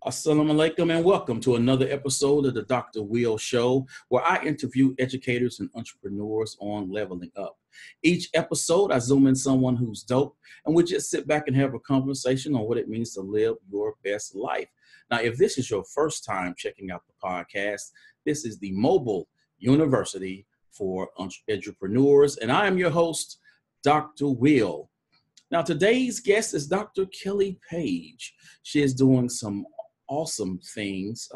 Assalamu alaikum and welcome to another episode of the Dr. Will Show, where I interview educators and entrepreneurs on leveling up. Each episode, I zoom in someone who's dope, and we just sit back and have a conversation on what it means to live your best life. Now, if this is your first time checking out the podcast, this is the mobile university for entrepreneurs, and I am your host, Dr. Will. Now, today's guest is Dr. Kelly Page. She is doing some awesome things,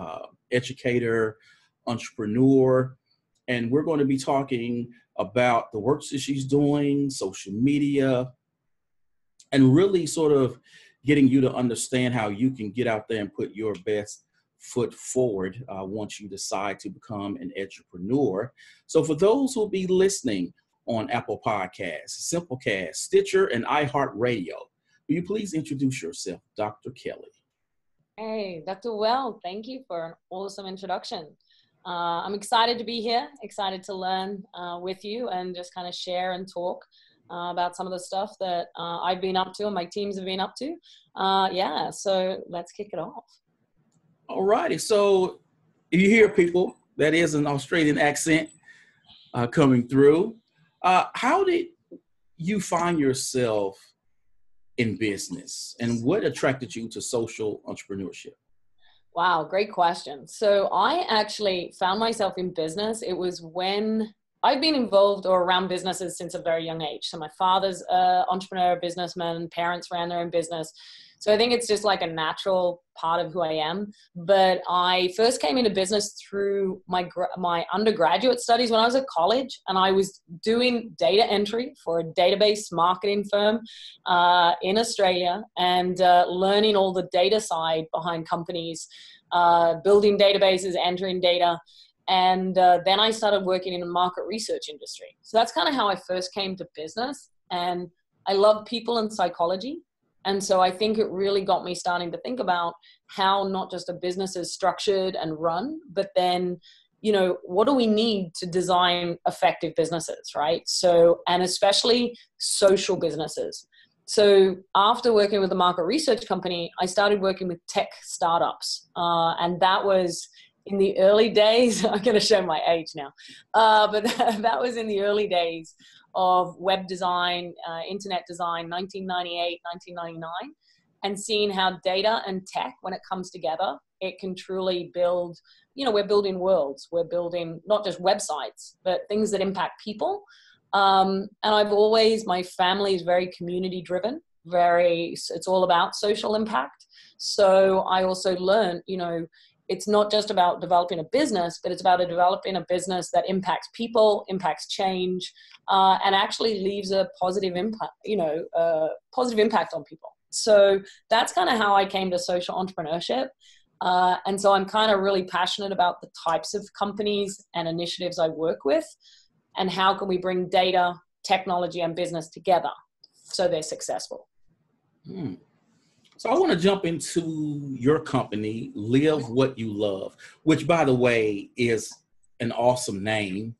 educator, entrepreneur, and we're going to be talking about the work that she's doing, social media, and really sort of getting you to understand how you can get out there and put your best foot forward once you decide to become an entrepreneur. So for those who will be listening on Apple Podcasts, Simplecast, Stitcher, and iHeartRadio, will you please introduce yourself, Dr. Kelly? Hey, Dr. Well, thank you for an awesome introduction. I'm excited to be here, excited to learn with you and just kind of share and talk about some of the stuff that I've been up to and my teams have been up to. So let's kick it off. All righty. So you hear people, that is an Australian accent coming through. How did you find yourself in business, and what attracted you to social entrepreneurship? Wow, great question. So I actually found myself in business. It was when I've been involved or around businesses since a very young age. So my father's an entrepreneur, businessman, parents ran their own business. So I think it's just like a natural part of who I am. But I first came into business through my undergraduate studies when I was at college, and I was doing data entry for a database marketing firm in Australia, and learning all the data side behind companies, building databases, entering data. And then I started working in the market research industry. So that's kind of how I first came to business. And I love people and psychology. And so I think it really got me starting to think about how not just a business is structured and run, but then, you know, what do we need to design effective businesses, right? So, and especially social businesses. So after working with a market research company, I started working with tech startups. And that was in the early days. I'm going to show my age now. But that was in the early days of web design, internet design, 1998, 1999, and seeing how data and tech, when it comes together, it can truly build, you know, we're building worlds. We're building not just websites, but things that impact people. And my family is very community driven, it's all about social impact. So I also learned, you know, it's not just about developing a business, but it's about developing a business that impacts people, impacts change, and actually leaves a positive impact, positive impact on people. So that's kind of how I came to social entrepreneurship. And so I'm kind of really passionate about the types of companies and initiatives I work with, and how can we bring data, technology, and business together so they're successful. So I want to jump into your company, Live What You Love, which, by the way, is an awesome name.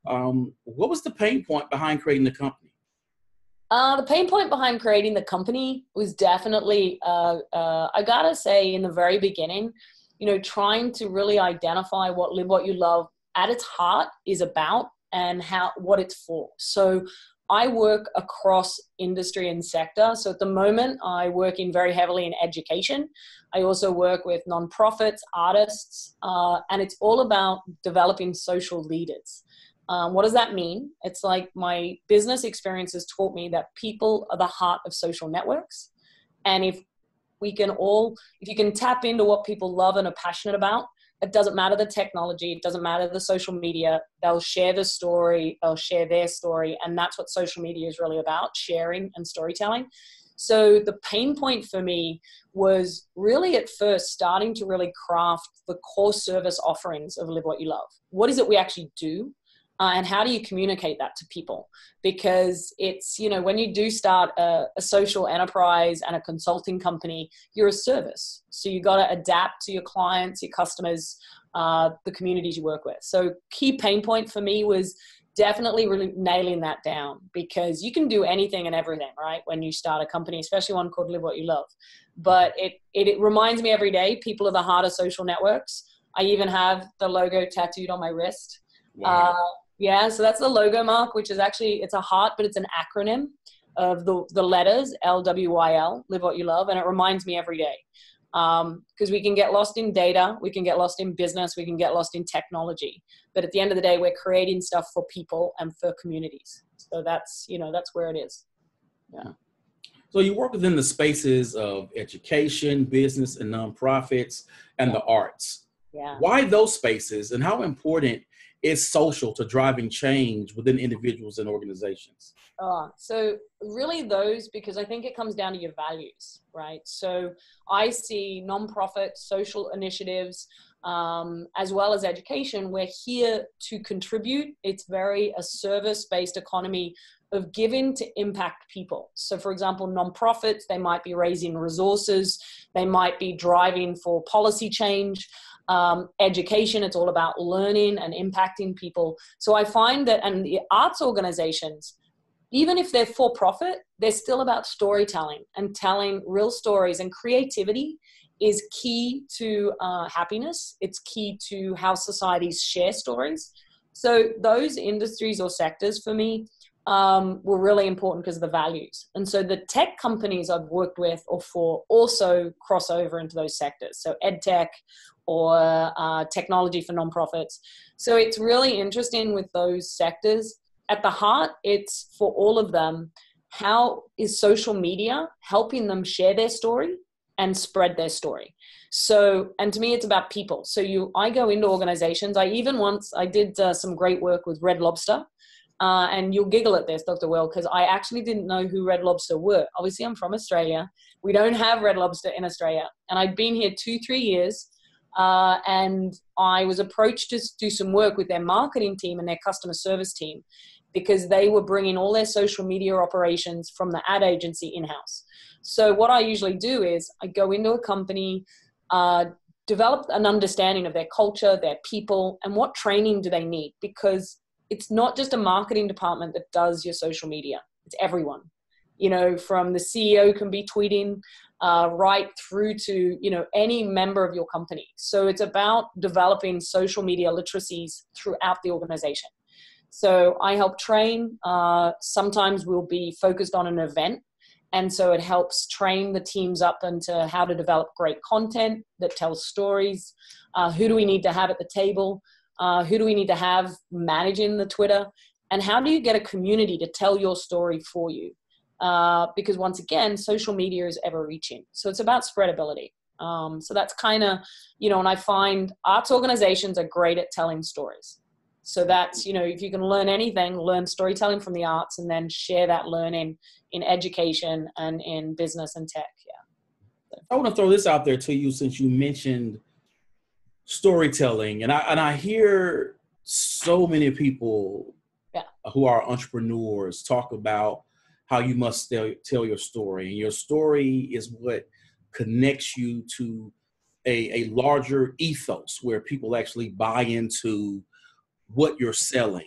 What was the pain point behind creating the company? The pain point behind creating the company was definitely, I gotta say, in the very beginning, you know, trying to really identify what Live What You Love at its heart is about and what it's for. So I work across industry and sector. So at the moment, I work in very heavily in education. I also work with nonprofits, artists, and it's all about developing social leaders. What does that mean? It's like my business experience has taught me that people are the heart of social networks. And if you can tap into what people love and are passionate about, it doesn't matter the technology, it doesn't matter the social media, they'll share the story, they'll share their story. And that's what social media is really about, sharing and storytelling. So the pain point for me was really at first starting to really craft the core service offerings of Live What You Love. What is it we actually do? And how do you communicate that to people? Because it's, you know, when you do start a social enterprise and a consulting company, you're a service. So you got to adapt to your clients, your customers, the communities you work with. So key pain point for me was definitely really nailing that down, because you can do anything and everything, right? When you start a company, especially one called Live What You Love. but it reminds me every day, people are the heart of social networks. I even have the logo tattooed on my wrist. Wow. Yeah, so that's the logo mark, which is actually, it's a heart, but it's an acronym of the letters, LWYL, live what you love. And it reminds me every day. Because we can get lost in data, we can get lost in business, we can get lost in technology. But at the end of the day, we're creating stuff for people and for communities. So that's, that's where it is. Yeah. So you work within the spaces of education, business, and nonprofits, and the arts. Yeah. Why those spaces, and how important is social to driving change within individuals and organizations? So really those, because I think it comes down to your values, right? So I see nonprofit social initiatives, as well as education. We're here to contribute. It's very a service-based economy of giving to impact people. So for example, nonprofits, they might be raising resources. They might be driving for policy change. Education, it's all about learning and impacting people. So I find that, and the arts organizations, even if they're for profit, they're still about storytelling and telling real stories, and creativity is key to happiness. It's key to how societies share stories. So those industries or sectors for me were really important because of the values. And so the tech companies I've worked with or for also cross over into those sectors. So ed tech or technology for nonprofits. So it's really interesting with those sectors. At the heart, it's for all of them, how is social media helping them share their story and spread their story? So, and to me, it's about people. So I go into organizations. I did some great work with Red Lobster. And you'll giggle at this, Dr. Will, because I actually didn't know who Red Lobster were. Obviously, I'm from Australia. We don't have Red Lobster in Australia. And I'd been here 2-3 years. And I was approached to do some work with their marketing team and their customer service team, because they were bringing all their social media operations from the ad agency in-house. So what I usually do is I go into a company, develop an understanding of their culture, their people, and what training do they need? Because it's not just a marketing department that does your social media. It's everyone. From the CEO can be tweeting right through to, any member of your company. So it's about developing social media literacies throughout the organization. So I help train. Sometimes we'll be focused on an event. And so it helps train the teams up into how to develop great content that tells stories. Who do we need to have at the table? Who do we need to have managing the Twitter? And how do you get a community to tell your story for you? Because once again, social media is ever reaching. So it's about spreadability. So that's kind of, and I find arts organizations are great at telling stories. So that's, if you can learn anything, learn storytelling from the arts and then share that learning in education and in business and tech. Yeah. I want to throw this out there to you, since you mentioned storytelling, and I hear so many people who are entrepreneurs talk about how you must tell your story, and your story is what connects you to a larger ethos where people actually buy into what you're selling.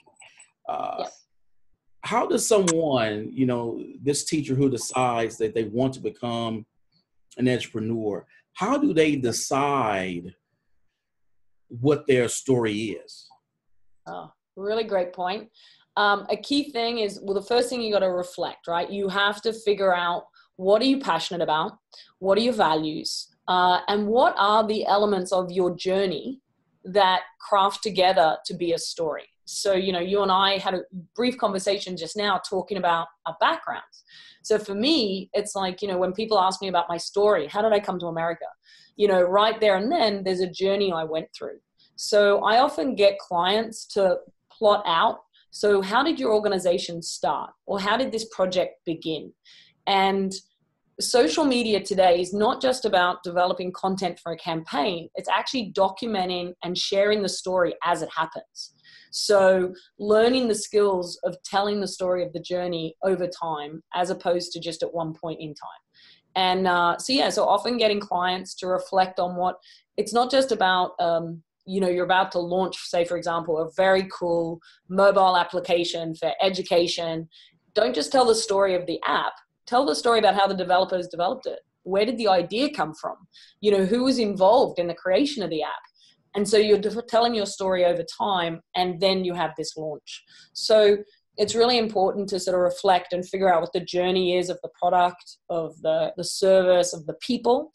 How does someone, this teacher who decides that they want to become an entrepreneur, how do they decide what their story is? Oh, really great point. A key thing is, well, the first thing you got to reflect, right? You have to figure out, what are you passionate about? What are your values? And what are the elements of your journey that craft together to be a story? So, you and I had a brief conversation just now talking about our backgrounds. So for me, it's like, when people ask me about my story, how did I come to America? Right there and then there's a journey I went through. So I often get clients to plot out, so how did your organization start? Or how did this project begin? And social media today is not just about developing content for a campaign. It's actually documenting and sharing the story as it happens. So learning the skills of telling the story of the journey over time, as opposed to just at one point in time. And so often getting clients to reflect on what, it's not just about, you're about to launch, say, for example, a very cool mobile application for education. Don't just tell the story of the app. Tell the story about how the developers developed it. Where did the idea come from? Who was involved in the creation of the app? And so you're telling your story over time, and then you have this launch. So it's really important to sort of reflect and figure out what the journey is of the product, of the service, of the people,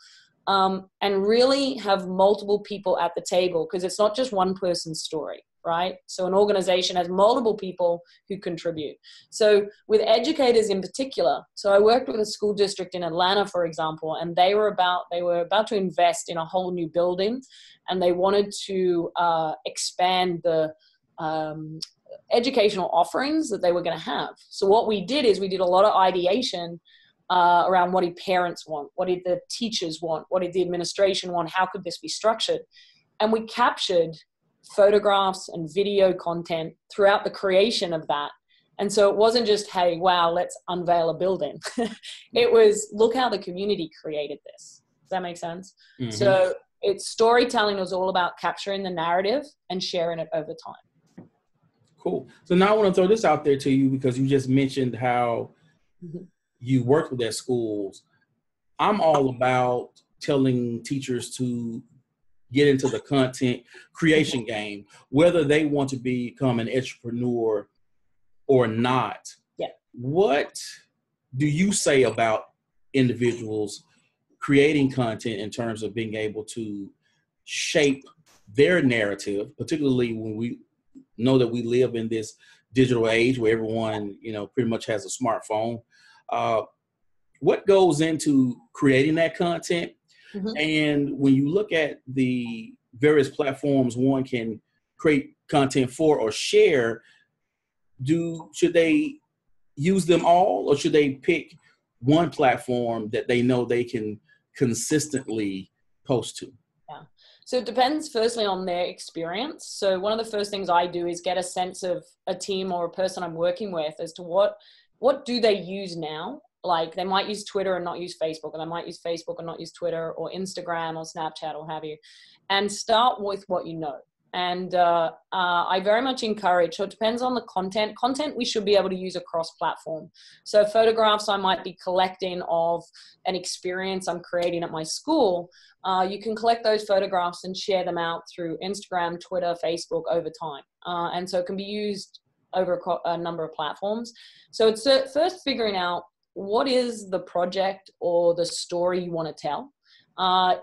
and really have multiple people at the table, because it's not just one person's story, right? So an organization has multiple people who contribute. So with educators in particular, so I worked with a school district in Atlanta, for example, and they were about to invest in a whole new building, and they wanted to expand the educational offerings that they were going to have. So what we did is we did a lot of ideation around what did parents want, what did the teachers want, what did the administration want, how could this be structured? And we captured photographs and video content throughout the creation of that. And so it wasn't just, hey, wow, let's unveil a building. It was, look how the community created this. Does that make sense? Mm-hmm. So it's storytelling was all about capturing the narrative and sharing it over time. Cool. So now I want to throw this out there to you, because you just mentioned how you work with their schools. I'm all about telling teachers to get into the content creation game, whether they want to become an entrepreneur or not. Yeah. What do you say about individuals creating content in terms of being able to shape their narrative, particularly when we know that we live in this digital age where everyone, pretty much has a smartphone? What goes into creating that content? Mm-hmm. And when you look at the various platforms one can create content for or share, should they use them all, or should they pick one platform that they know they can consistently post to? Yeah. So it depends firstly on their experience. So one of the first things I do is get a sense of a team or a person I'm working with as to what do they use now. Like they might use Twitter and not use Facebook, and they might use Facebook and not use Twitter, or Instagram or Snapchat or have you, and start with what you know. And I very much encourage, so it depends on the content. Content we should be able to use across platform. So photographs I might be collecting of an experience I'm creating at my school. You can collect those photographs and share them out through Instagram, Twitter, Facebook over time. And so it can be used over a number of platforms. So it's first figuring out, what is the project or the story you want to tell?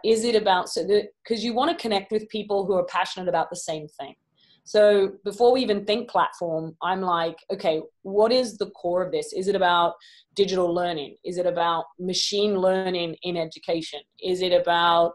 Is it about, because you want to connect with people who are passionate about the same thing. So before we even think platform, I'm like, okay, what is the core of this? Is it about digital learning? Is it about machine learning in education? Is it about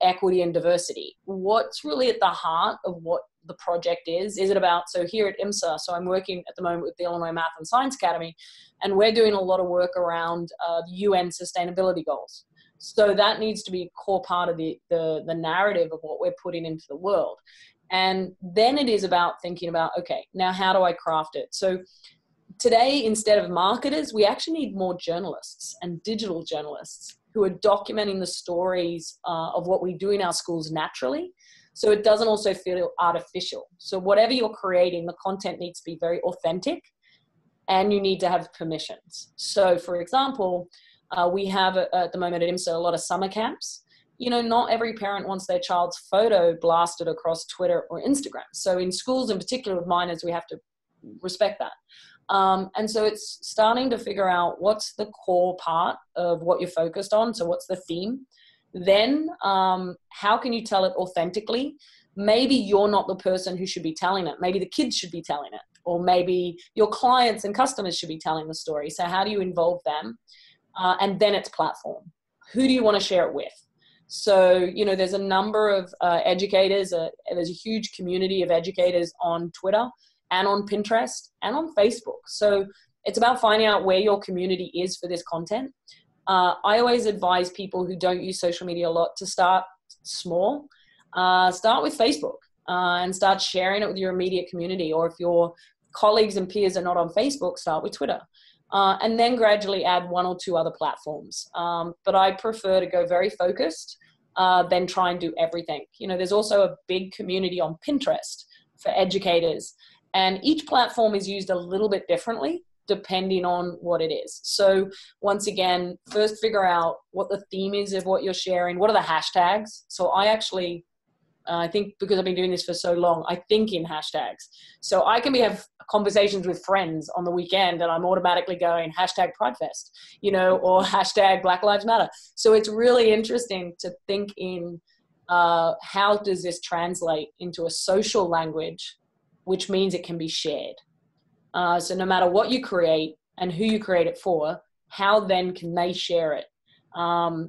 equity and diversity? What's really at the heart of what the project is? Is it about, so here at IMSA, so I'm working at the moment with the Illinois Math and Science Academy, and we're doing a lot of work around the UN sustainability goals. So that needs to be a core part of the narrative of what we're putting into the world. And then it is about thinking about, okay, now how do I craft it? So today, instead of marketers, we actually need more journalists and digital journalists who are documenting the stories of what we do in our schools naturally, so it doesn't also feel artificial. So whatever you're creating, the content needs to be very authentic, and you need to have permissions. So for example, we have at the moment at IMSA a lot of summer camps. Not every parent wants their child's photo blasted across Twitter or Instagram. So in schools in particular with minors, we have to respect that. And so it's starting to figure out what's the core part of what you're focused on. So what's the theme? Then how can you tell it authentically? Maybe you're not the person who should be telling it. Maybe the kids should be telling it, or maybe your clients and customers should be telling the story. So how do you involve them? And then it's platform. Who do you want to share it with? So, there's a number of educators. There's a huge community of educators on Twitter and on Pinterest and on Facebook. So it's about finding out where your community is for this content. I always advise people who don't use social media a lot to start small. Start with Facebook and start sharing it with your immediate community. Or if your colleagues and peers are not on Facebook, start with Twitter. And then gradually add one or two other platforms. But I prefer to go very focused than try and do everything. There's also a big community on Pinterest for educators. And each platform is used a little bit differently depending on what it is. So once again, first figure out what the theme is of what you're sharing. What are the hashtags? So I think because I've been doing this for so long, I think in hashtags. So I can have conversations with friends on the weekend and I'm automatically going hashtag Pride Fest, or hashtag Black Lives Matter. So it's really interesting to think in how does this translate into a social language, which means it can be shared. So no matter what you create and who you create it for, how then can they share it?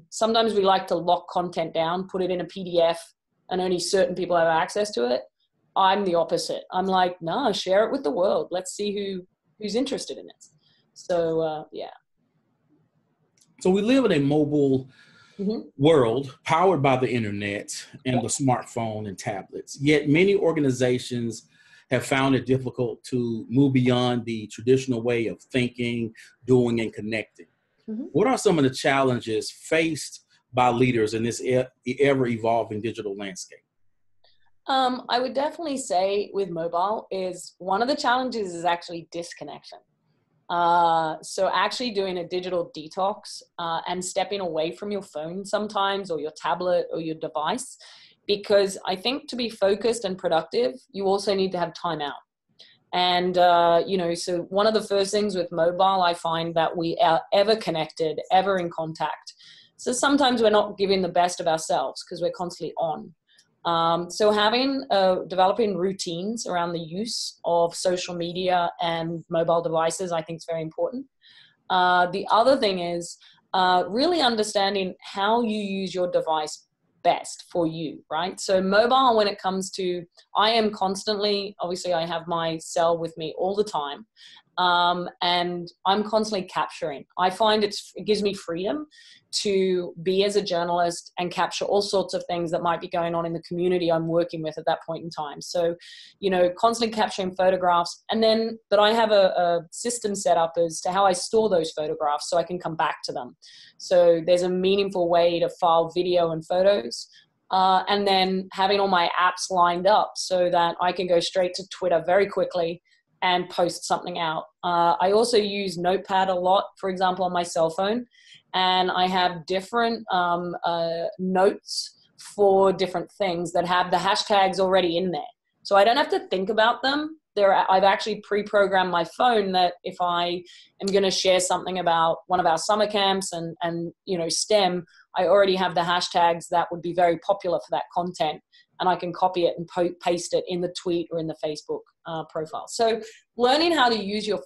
Sometimes we like to lock content down, put it in a PDF, and only certain people have access to it. I'm the opposite. I'm like, no, share it with the world. Let's see who's interested in it. So, yeah. So we live in a mobile world powered by the internet and the smartphone and tablets. Yet many organizations have found it difficult to move beyond the traditional way of thinking, doing, and connecting. What are some of the challenges faced by leaders in this ever-evolving digital landscape? I would definitely say with mobile is one of the challenges is actually disconnection. So actually doing a digital detox and stepping away from your phone sometimes, or your tablet or your device, because I think to be focused and productive, you also need to have time out. And, so one of the first things with mobile, I find that we are ever connected, ever in contact. So sometimes we're not giving the best of ourselves because we're constantly on. So developing routines around the use of social media and mobile devices, I think is very important. The other thing is really understanding how you use your device best for you, right? So mobile, when it comes to, I am constantly, obviously I have my cell with me all the time. And I'm constantly capturing. I find it gives me freedom to be as a journalist and capture all sorts of things that might be going on in the community I'm working with at that point in time. So, constantly capturing photographs, but I have a system set up as to how I store those photographs so I can come back to them. So there's a meaningful way to file video and photos. And then having all my apps lined up so that I can go straight to Twitter very quickly and post something out. I also use Notepad a lot, for example, on my cell phone. And I have different notes for different things that have the hashtags already in there. So I don't have to think about them. I've actually pre-programmed my phone that if I am going to share something about one of our summer camps and STEM, I already have the hashtags that would be very popular for that content. And I can copy it and paste it in the tweet or in the Facebook profile. So learning how to use your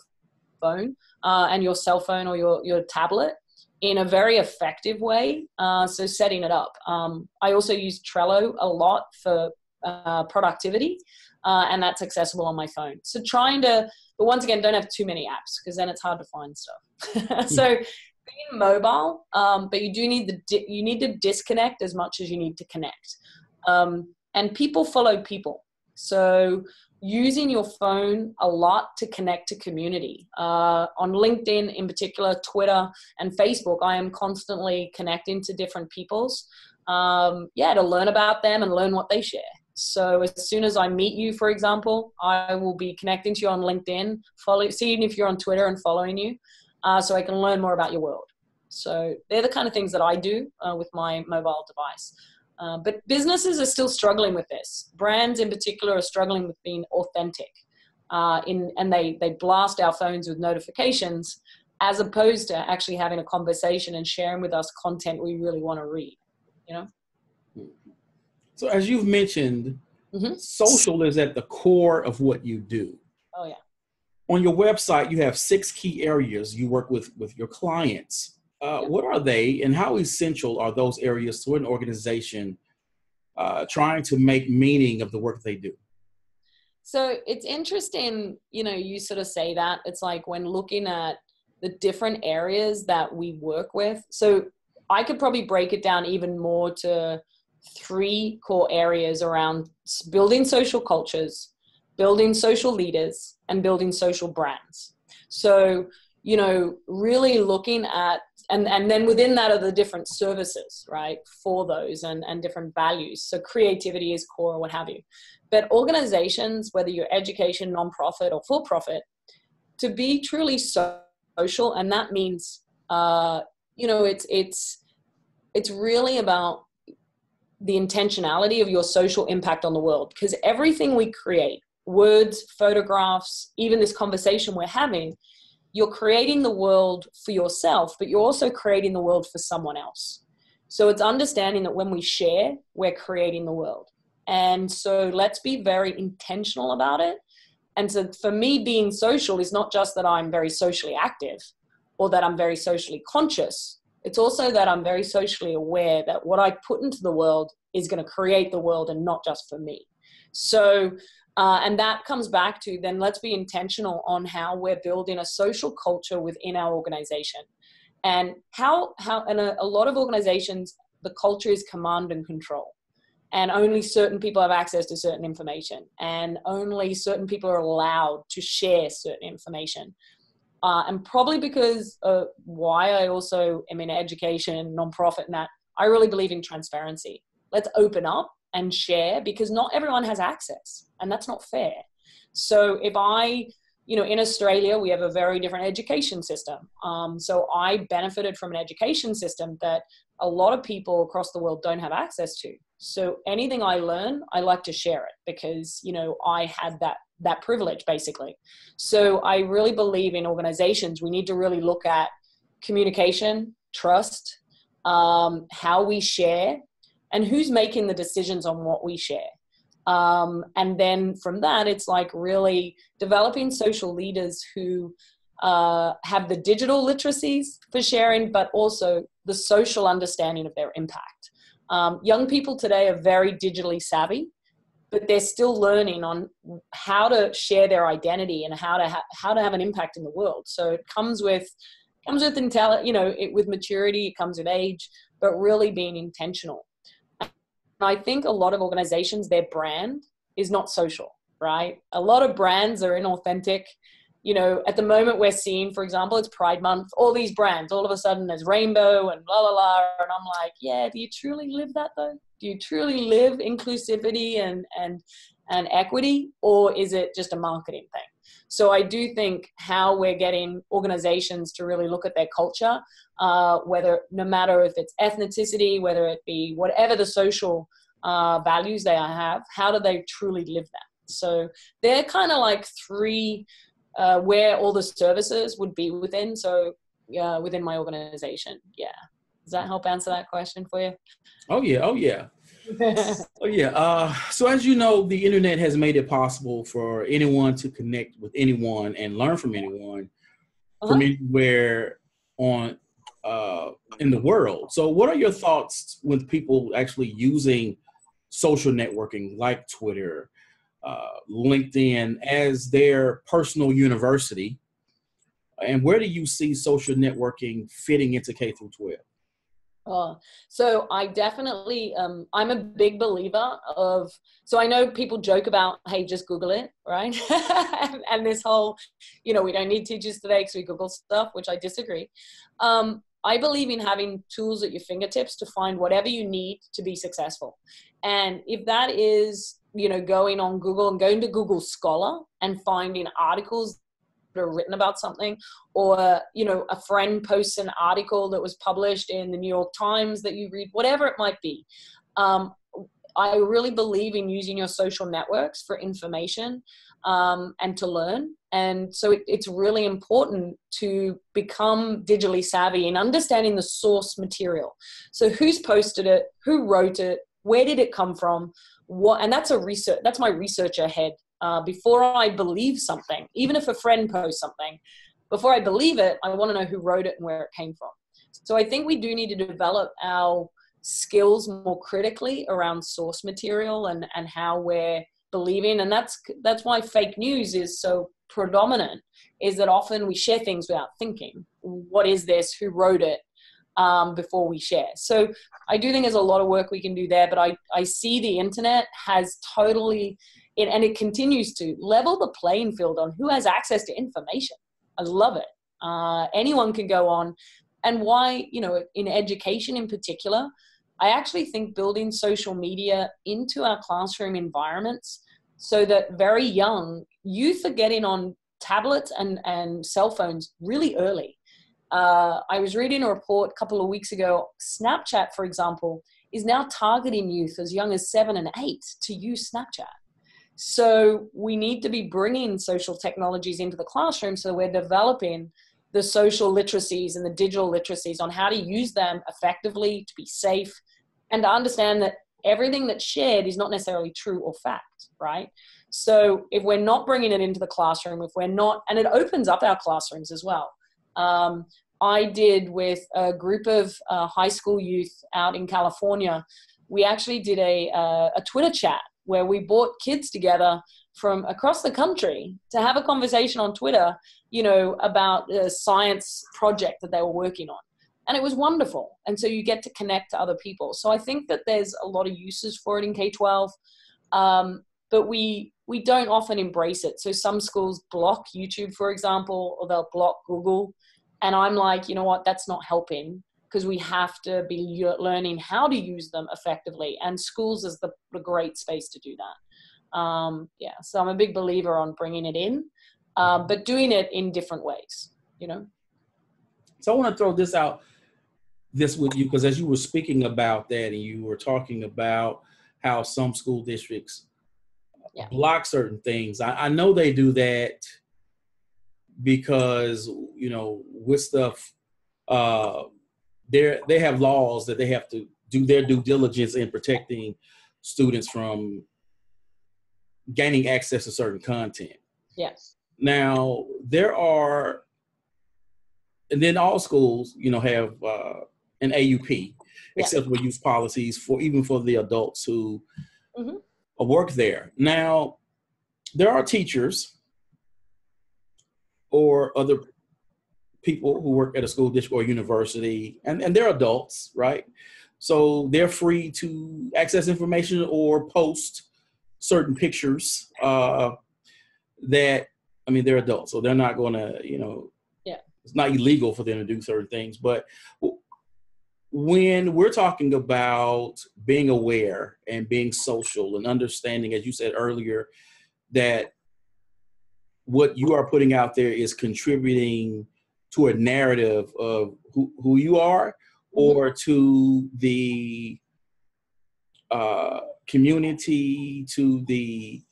phone and your cell phone or your tablet in a very effective way. So setting it up. I also use Trello a lot for productivity, and that's accessible on my phone. So but once again, don't have too many apps because then it's hard to find stuff. So being mobile, but you do need to disconnect as much as you need to connect. And people follow people. So using your phone a lot to connect to community. On LinkedIn in particular, Twitter and Facebook, I am constantly connecting to different peoples, to learn about them and learn what they share. So as soon as I meet you, for example, I will be connecting to you on LinkedIn, seeing if you're on Twitter and following you, so I can learn more about your world. So they're the kind of things that I do with my mobile device. But businesses are still struggling with this. Brands in particular are struggling with being authentic. And they blast our phones with notifications as opposed to actually having a conversation and sharing with us content we really want to read, So as you've mentioned, social is at the core of what you do. Oh, yeah. On your website, you have 6 key areas you work with your clients. What are they, and how essential are those areas to an organization trying to make meaning of the work they do? So it's interesting, you sort of say that. It's like when looking at the different areas that we work with. So I could probably break it down even more to 3 core areas around building social cultures, building social leaders, and building social brands. So, really looking at, and then within that are the different services, right, for those and different values. So creativity is core or what have you. But organizations, whether you're education, nonprofit, or for-profit, to be truly social, and that means, it's really about the intentionality of your social impact on the world, because everything we create, words, photographs, even this conversation we're having, you're creating the world for yourself, but you're also creating the world for someone else. So it's understanding that when we share, we're creating the world. And so let's be very intentional about it. And so for me, being social is not just that I'm very socially active or that I'm very socially conscious. It's also that I'm very socially aware that what I put into the world is going to create the world and not just for me. So, and that comes back to then let's be intentional on how we're building a social culture within our organization. And in a lot of organizations, the culture is command and control. And only certain people have access to certain information. And only certain people are allowed to share certain information. And probably because of why I also am in education, nonprofit, and that, I really believe in transparency. Let's open up and share, because not everyone has access, and that's not fair. So if in Australia, we have a very different education system. So I benefited from an education system that a lot of people across the world don't have access to. So anything I learn, I like to share it because, I had that privilege basically. So I really believe in organizations, we need to really look at communication, trust, how we share, and who's making the decisions on what we share. And then from that, it's like really developing social leaders who have the digital literacies for sharing, but also the social understanding of their impact. Young people today are very digitally savvy, but they're still learning on how to share their identity and how to have an impact in the world. So it comes with intelligence, with maturity, it comes with age, but really being intentional. I think a lot of organizations, their brand is not social, right? A lot of brands are inauthentic. At the moment we're seeing, for example, it's Pride Month, all these brands, all of a sudden there's rainbow and blah, blah, blah. And I'm like, yeah, do you truly live that though? Do you truly live inclusivity and equity, or is it just a marketing thing? So I do think how we're getting organizations to really look at their culture, no matter if it's ethnicity, whether it be whatever the social values they have, how do they truly live that? So they're kind of like three where all the services would be within. So within my organization. Yeah. Does that help answer that question for you? Oh yeah. Oh yeah. Oh yeah. So as you know, the internet has made it possible for anyone to connect with anyone and learn from anyone from anywhere in the world. So what are your thoughts with people actually using social networking like Twitter, LinkedIn as their personal university? And where do you see social networking fitting into K through 12? So I definitely, I'm a big believer so I know people joke about, hey, just Google it, right? and this whole, we don't need teachers today because we Google stuff, which I disagree. I believe in having tools at your fingertips to find whatever you need to be successful. And if that is, going on Google and going to Google Scholar and finding articles that are written about something, or, a friend posts an article that was published in the New York Times that you read, whatever it might be. I really believe in using your social networks for information and to learn. And so it's really important to become digitally savvy in understanding the source material. So who's posted it, who wrote it, where did it come from, and that's my research ahead. Before I believe something, even if a friend posts something, before I believe it, I want to know who wrote it and where it came from. So I think we do need to develop our skills more critically around source material and how we're believing. And that's why fake news is so predominant, is that often we share things without thinking. What is this? Who wrote it? Before we share. So I do think there's a lot of work we can do there, but I see the internet has totally, and it continues to level the playing field on who has access to information. I love it. Anyone can go on. And why, in education in particular, I actually think building social media into our classroom environments so that very young youth are getting on tablets and cell phones really early. I was reading a report a couple of weeks ago. Snapchat, for example, is now targeting youth as young as 7 and 8 to use Snapchat. So we need to be bringing social technologies into the classroom, so we're developing the social literacies and the digital literacies on how to use them effectively, to be safe, and to understand that everything that's shared is not necessarily true or fact, right? So if we're not bringing it into the classroom, if we're not, and it opens up our classrooms as well. I did with a group of high school youth out in California, we actually did a Twitter chat where we brought kids together from across the country to have a conversation on Twitter, you know, about a science project that they were working on. And it was wonderful. And so you get to connect to other people. So I think that there's a lot of uses for it in K-12, but we don't often embrace it. So some schools block YouTube, for example, or they'll block Google. And I'm like, you know what, that's not helping, because we have to be learning how to use them effectively. And schools is the great space to do that. Yeah, so I'm a big believer on bringing it in, but doing it in different ways, you know? So I want to throw this with you, because as you were speaking about that, and you were talking about how some school districts block certain things. I know they do that because, you know, with stuff, they have laws that they have to do their due diligence in protecting students from gaining access to certain content. Yes. Now, and then all schools, you know, have an AUP, acceptable use policies, even for the adults who work there. Now, there are teachers or other people who work at a school district or university, and they're adults, right? So they're free to access information or post certain pictures they're adults, so they're not going to, you know, it's not illegal for them to do certain things. But when we're talking about being aware and being social and understanding, as you said earlier, that what you are putting out there is contributing to a narrative of who you are, or to the community, to the,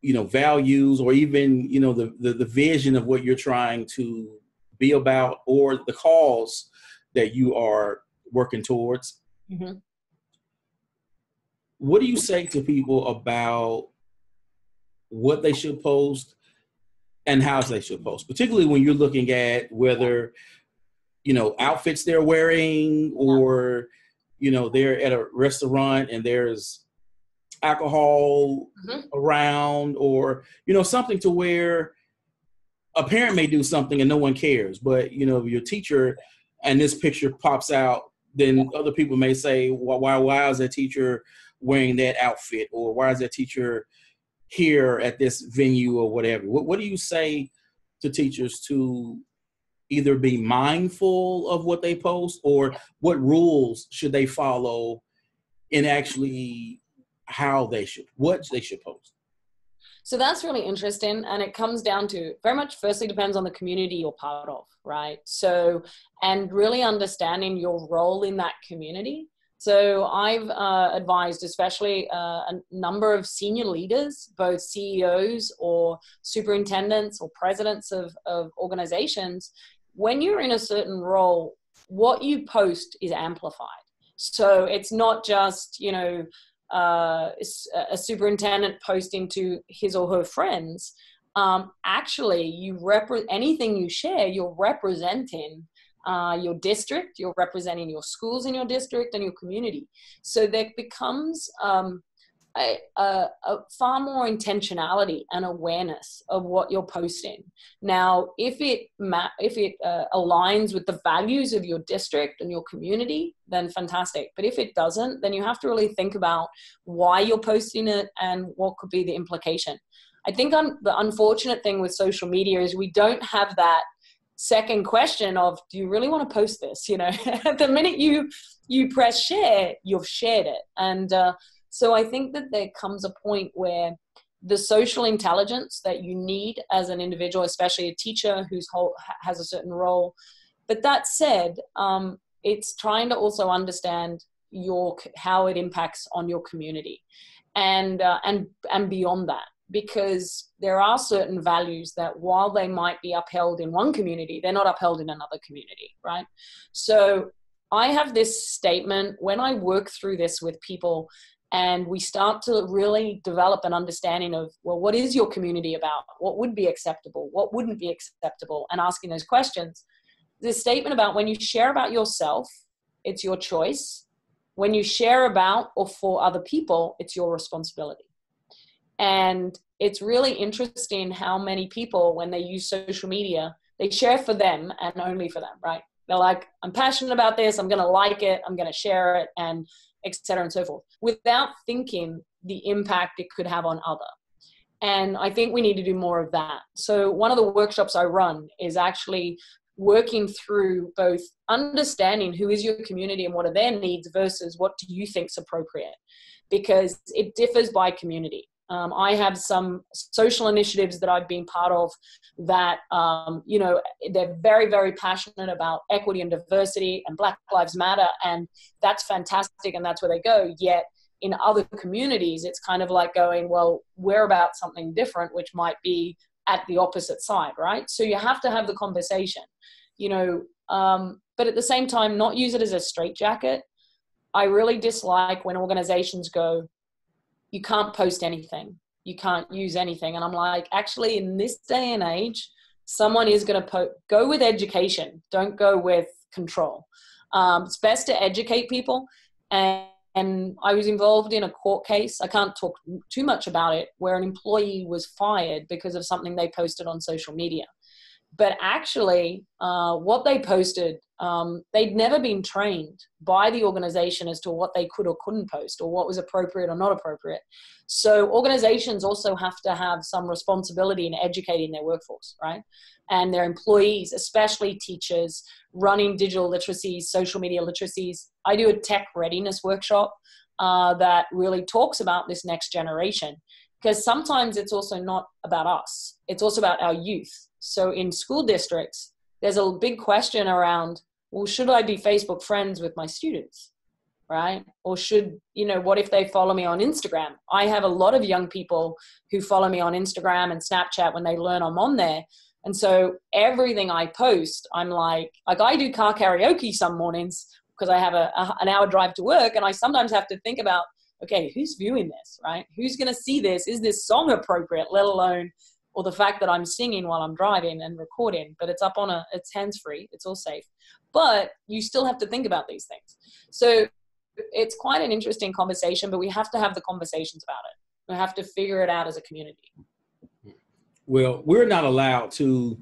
you know, values, or even, you know, the vision of what you're trying to be about, or the cause that you are working towards. What do you say to people about what they should post and how they should post, particularly when you're looking at whether, you know, outfits they're wearing, or, you know, they're at a restaurant and there's alcohol around, or, you know, something to where a parent may do something and no one cares, but, you know, your teacher and this picture pops out, then other people may say, well, why is that teacher wearing that outfit, or why is that teacher here at this venue, or whatever? What do you say to teachers to either be mindful of what they post, or what rules should they follow in actually what they should post? So that's really interesting. And it comes down to, very much firstly depends on the community you're part of, right? So, and really understanding your role in that community. So I've advised especially a number of senior leaders, both CEOs or superintendents or presidents of organizations. When you're in a certain role, what you post is amplified. So it's not just, you know, a superintendent posting to his or her friends. Actually, anything you share, you're representing your district, you're representing your schools in your district and your community. So there becomes a far more intentionality and awareness of what you're posting. Now, if it aligns with the values of your district and your community, then fantastic. But if it doesn't, then you have to really think about why you're posting it and what could be the implication. I think the unfortunate thing with social media is we don't have that second question of, do you really want to post this? You know, the minute you press share, you've shared it. And so I think that there comes a point where the social intelligence that you need as an individual, especially a teacher who's has a certain role. But that said, it's trying to also understand how it impacts on your community, and beyond that, because there are certain values that while they might be upheld in one community, they're not upheld in another community, right? So I have this statement when I work through this with people, and we start to really develop an understanding of, well, what is your community about? What would be acceptable? What wouldn't be acceptable? And asking those questions. This statement about when you share about yourself, it's your choice. When you share about or for other people, it's your responsibility. And it's really interesting how many people, when they use social media, they share for them and only for them, right? They're like, I'm passionate about this. I'm going to like it. I'm going to share it, and et cetera and so forth, without thinking the impact it could have on other. And I think we need to do more of that. So one of the workshops I run is actually working through both understanding who is your community and what are their needs versus what do you think is appropriate, because it differs by community. I have some social initiatives that I've been part of that, they're very, very passionate about equity and diversity and Black Lives Matter. And that's fantastic. And that's where they go. Yet in other communities, it's kind of like going, well, we're about something different, which might be at the opposite side, right? So you have to have the conversation, but at the same time, not use it as a straitjacket. I really dislike when organizations go, you can't post anything. You can't use anything. And I'm like, actually, in this day and age, someone is going to go with education. Don't go with control. It's best to educate people. And I was involved in a court case. I can't talk too much about it, where an employee was fired because of something they posted on social media. But actually, what they posted, they'd never been trained by the organization as to what they could or couldn't post, or what was appropriate or not appropriate. So organizations also have to have some responsibility in educating their workforce, right? And their employees, especially teachers, running digital literacies, social media literacies. I do a tech readiness workshop that really talks about this next generation, because sometimes it's also not about us. It's also about our youth. So in school districts, there's a big question around, well, should I be Facebook friends with my students, right? Or what if they follow me on Instagram? I have a lot of young people who follow me on Instagram and Snapchat when they learn I'm on there. And so everything I post, I'm like I do car karaoke some mornings because I have an hour drive to work. And I sometimes have to think about, okay, who's viewing this, right? Who's going to see this? Is this song appropriate, let alone, or the fact that I'm singing while I'm driving and recording, but it's it's hands-free, it's all safe. But you still have to think about these things. So it's quite an interesting conversation, but we have to have the conversations about it. We have to figure it out as a community. Well, we're not allowed to,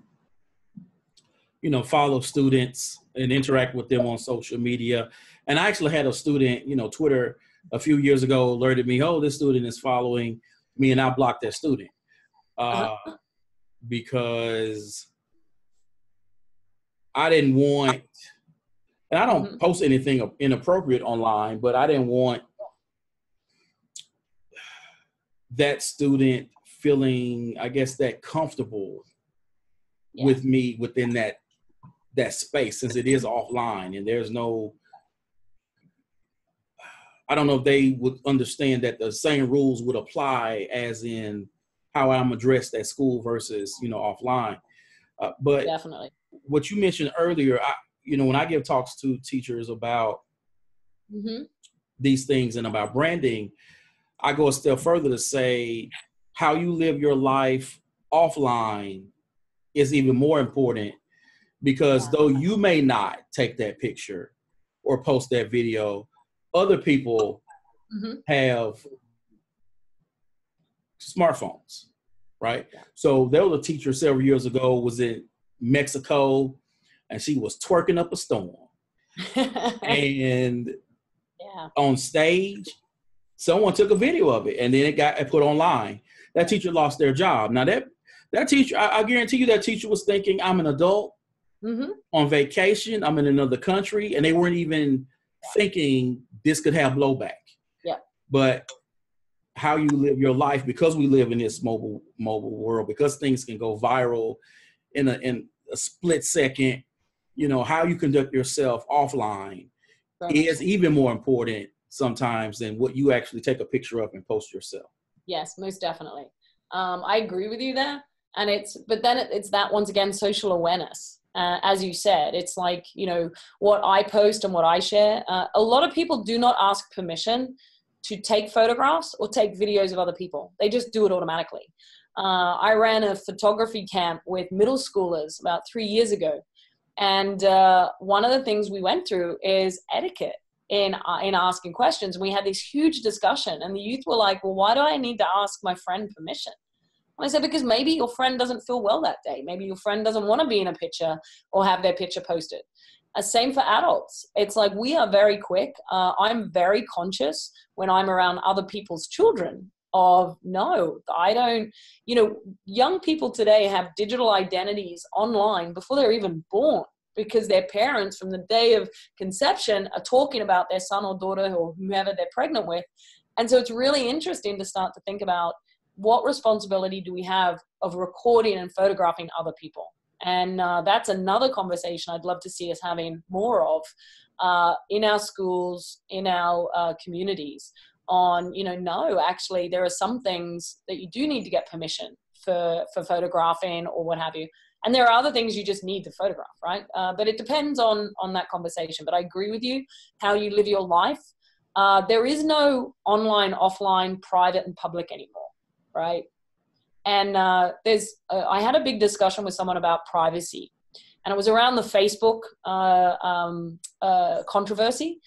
follow students and interact with them on social media. And I actually had a student, Twitter a few years ago alerted me, oh, this student is following me, and I blocked that student. Because I didn't want, and I don't post anything inappropriate online, but I didn't want that student feeling, I guess, that comfortable with me within that space, since it is offline and there's no, I don't know if they would understand that the same rules would apply as in how I'm addressed at school versus, offline. But definitely, what you mentioned earlier, when I give talks to teachers about these things and about branding, I go a step further to say how you live your life offline is even more important, because though you may not take that picture or post that video, other people have smartphones, right? So there was a teacher several years ago, was in Mexico, and she was twerking up a storm. And on stage, someone took a video of it, and then it got put online. That teacher lost their job. Now that teacher, I guarantee you, that teacher was thinking, I'm an adult on vacation, I'm in another country, and they weren't even thinking this could have blowback. But how you live your life, because we live in this mobile world, because things can go viral in a split second. You know, how you conduct yourself offline is even more important sometimes than what you actually take a picture of and post yourself. Yes, most definitely. I agree with you there. And but then it's that, once again, social awareness. As you said, it's like, you know, what I post and what I share. A lot of people do not ask permission to take photographs or take videos of other people. They just do it automatically. I ran a photography camp with middle schoolers about 3 years ago. And one of the things we went through is etiquette in asking questions. We had this huge discussion, and the youth were like, well, why do I need to ask my friend permission? And I said, because maybe your friend doesn't feel well that day. Maybe your friend doesn't want to be in a picture or have their picture posted. Same for adults. It's like, we are very quick. I'm very conscious when I'm around other people's children of, no, I don't, you know, young people today have digital identities online before they're even born, because their parents from the day of conception are talking about their son or daughter or whomever they're pregnant with. And so it's really interesting to start to think about, what responsibility do we have of recording and photographing other people? And that's another conversation I'd love to see us having more of in our schools, in our communities, on, you know, no, actually there are some things that you do need to get permission for photographing or what have you. And there are other things you just need to photograph, right? But it depends on that conversation. But I agree with you, how you live your life. There is no online, offline, private and public anymore, right? And I had a big discussion with someone about privacy, and it was around the Facebook controversy.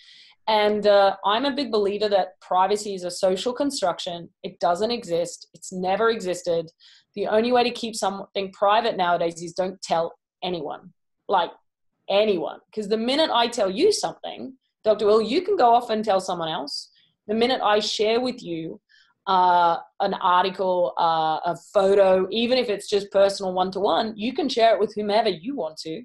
And I'm a big believer that privacy is a social construction. It doesn't exist. It's never existed. The only way to keep something private nowadays is don't tell anyone, like anyone. Because the minute I tell you something, Dr. Will, you can go off and tell someone else. The minute I share with you an article, a photo, even if it's just personal one-to-one, you can share it with whomever you want to,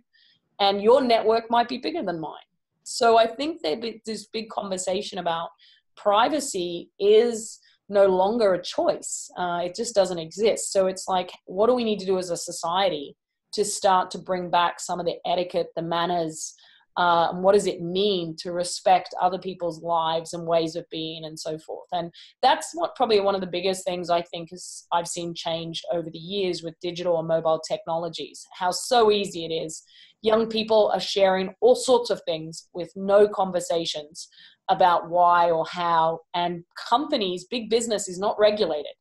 and your network might be bigger than mine. So I think there's this big conversation about privacy is no longer a choice. It just doesn't exist. So it's like, what do we need to do as a society to start to bring back some of the etiquette, the manners, and what does it mean to respect other people's lives and ways of being and so forth. And that's what probably one of the biggest things I think is I've seen changed over the years with digital and mobile technologies, how so easy it is. Young people are sharing all sorts of things with no conversations about why or how, and companies, big business is not regulated.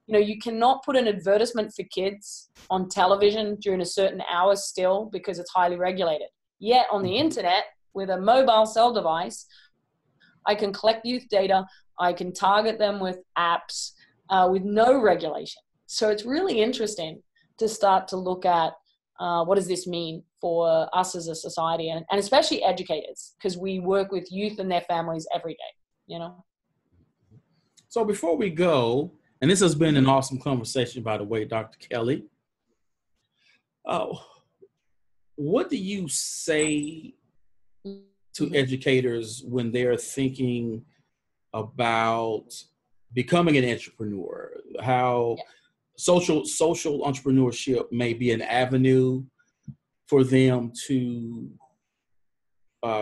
You know, you cannot put an advertisement for kids on television during a certain hour still, because it's highly regulated. Yet on the internet, with a mobile cell device, I can collect youth data. I can target them with apps with no regulation. So it's really interesting to start to look at what does this mean for us as a society, and especially educators, because we work with youth and their families every day, you know? So before we go, and this has been an awesome conversation, by the way, Dr. Kelly, what do you say to educators when they're thinking about becoming an entrepreneur? How social entrepreneurship may be an avenue for them to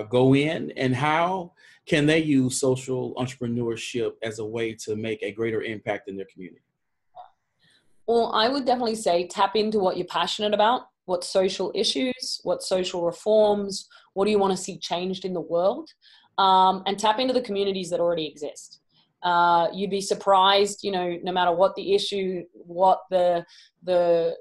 go in, and how can they use social entrepreneurship as a way to make a greater impact in their community? Well, I would definitely say tap into what you're passionate about. What social issues, what social reforms, what do you want to see changed in the world? And tap into the communities that already exist. You'd be surprised, you know, no matter what the issue, what the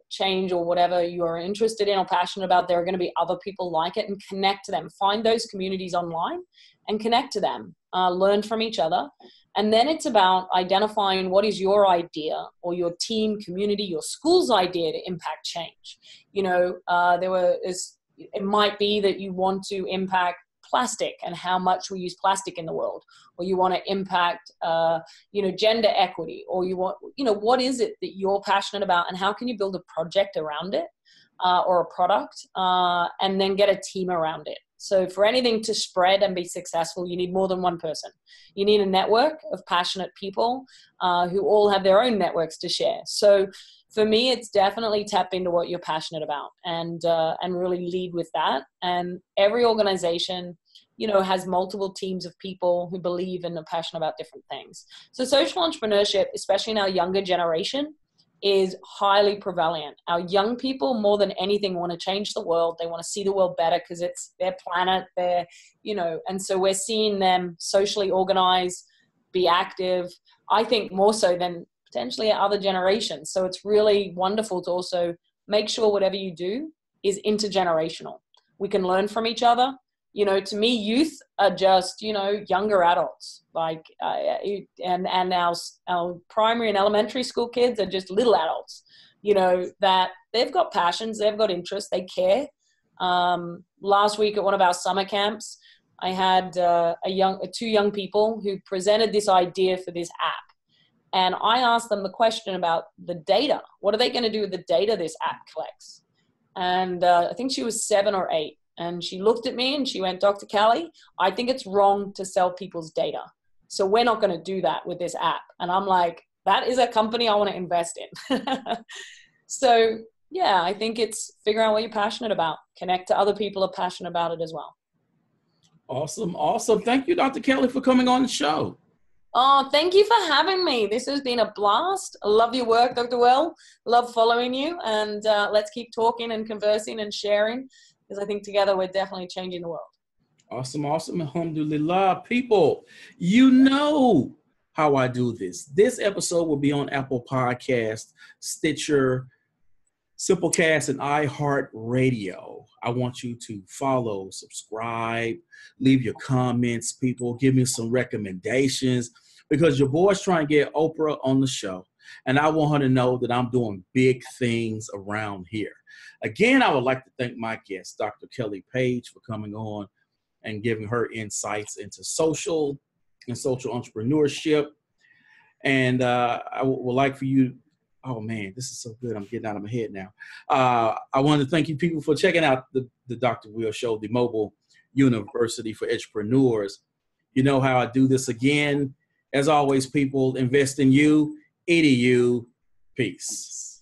change or whatever you're interested in or passionate about, there are going to be other people like it, and connect to them. Find those communities online and connect to them, learn from each other. And then it's about identifying what is your idea or your team, community, your school's idea to impact change. You know, it might be that you want to impact plastic and how much we use plastic in the world, or you want to impact, gender equity, or you want, what is it that you're passionate about, and how can you build a project around it or a product, and then get a team around it. So for anything to spread and be successful, you need more than one person. You need a network of passionate people who all have their own networks to share. So for me, it's definitely tap into what you're passionate about and really lead with that. And every organization, you know, has multiple teams of people who believe and are passionate about different things. So social entrepreneurship, especially in our younger generation, is highly prevalent. Our young people, more than anything, want to change the world. They want to see the world better because it's their planet, you know, and so we're seeing them socially organize, be active, I think more so than potentially other generations. So it's really wonderful to also make sure whatever you do is intergenerational. We can learn from each other. You know, to me, youth are just, you know, younger adults, like, and our primary and elementary school kids are just little adults, you know, that they've got passions, they've got interests, they care. Last week at one of our summer camps, I had two young people who presented this idea for this app. And I asked them the question about the data. What are they going to do with the data this app collects? And I think she was 7 or 8. And she looked at me and she went, Dr. Kelly, I think it's wrong to sell people's data. So we're not going to do that with this app. And I'm like, that is a company I want to invest in. So yeah, I think it's figure out what you're passionate about. Connect to other people who are passionate about it as well. Awesome. Awesome. Thank you, Dr. Kelly, for coming on the show. Oh, thank you for having me. This has been a blast. I love your work, Dr. Will. Love following you. And let's keep talking and conversing and sharing, because I think together we're definitely changing the world. Awesome, awesome. Alhamdulillah. People, you know how I do this. This episode will be on Apple Podcast, Stitcher, Simplecast, and iHeartRadio. I want you to follow, subscribe, leave your comments, people. Give me some recommendations, because your boy's trying to get Oprah on the show. And I want her to know that I'm doing big things around here. Again, I would like to thank my guest, Dr. Kelly Page, for coming on and giving her insights into social and social entrepreneurship. And I would like for you, oh man, this is so good. I'm getting out of my head now. I want to thank you people for checking out the Dr. Will Show, the mobile university for entrepreneurs. You know how I do this again. As always, people, invest in you, EDU. Peace.